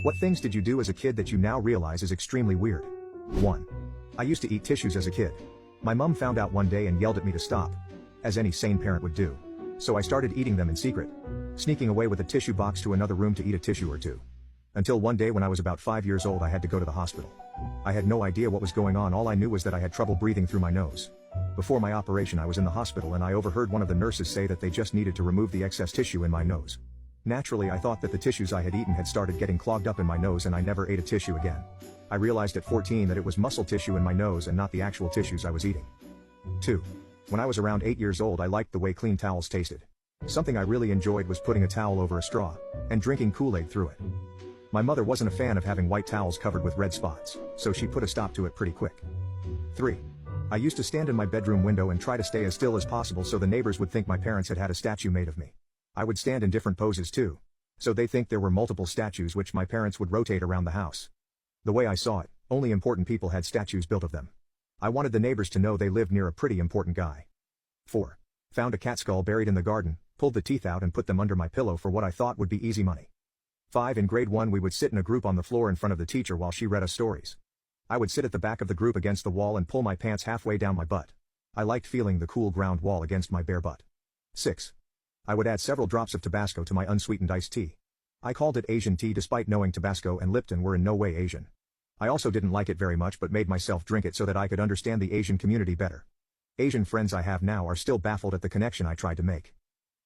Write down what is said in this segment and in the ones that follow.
What things did you do as a kid that you now realize is extremely weird? 1. I used to eat tissues as a kid. My mum found out one day and yelled at me to stop, as any sane parent would do. So I started eating them in secret, sneaking away with a tissue box to another room to eat a tissue or two. Until one day when I was about 5 years old I had to go to the hospital. I had no idea what was going on, all I knew was that I had trouble breathing through my nose. Before my operation I was in the hospital and I overheard one of the nurses say that they just needed to remove the excess tissue in my nose. Naturally I thought that the tissues I had eaten had started getting clogged up in my nose and I never ate a tissue again. I realized at 14 that it was muscle tissue in my nose and not the actual tissues I was eating. 2. When I was around 8 years old I liked the way clean towels tasted. Something I really enjoyed was putting a towel over a straw and drinking Kool-Aid through it. My mother wasn't a fan of having white towels covered with red spots, so she put a stop to it pretty quick. 3. I used to stand in my bedroom window and try to stay as still as possible so the neighbors would think my parents had had a statue made of me. I would stand in different poses too, so they think there were multiple statues which my parents would rotate around the house. The way I saw it, only important people had statues built of them. I wanted the neighbors to know they lived near a pretty important guy. 4. Found a cat skull buried in the garden, pulled the teeth out and put them under my pillow for what I thought would be easy money. 5. In grade 1 we would sit in a group on the floor in front of the teacher while she read us stories. I would sit at the back of the group against the wall and pull my pants halfway down my butt. I liked feeling the cool ground wall against my bare butt. 6. I would add several drops of Tabasco to my unsweetened iced tea. I called it Asian tea despite knowing Tabasco and Lipton were in no way Asian. I also didn't like it very much but made myself drink it so that I could understand the Asian community better. Asian friends I have now are still baffled at the connection I tried to make.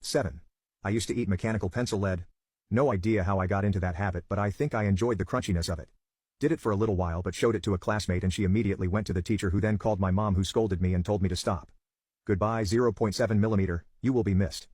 7. I used to eat mechanical pencil lead. No idea how I got into that habit but I think I enjoyed the crunchiness of it. Did it for a little while but showed it to a classmate and she immediately went to the teacher who then called my mom who scolded me and told me to stop. Goodbye 0.7 millimeter, you will be missed.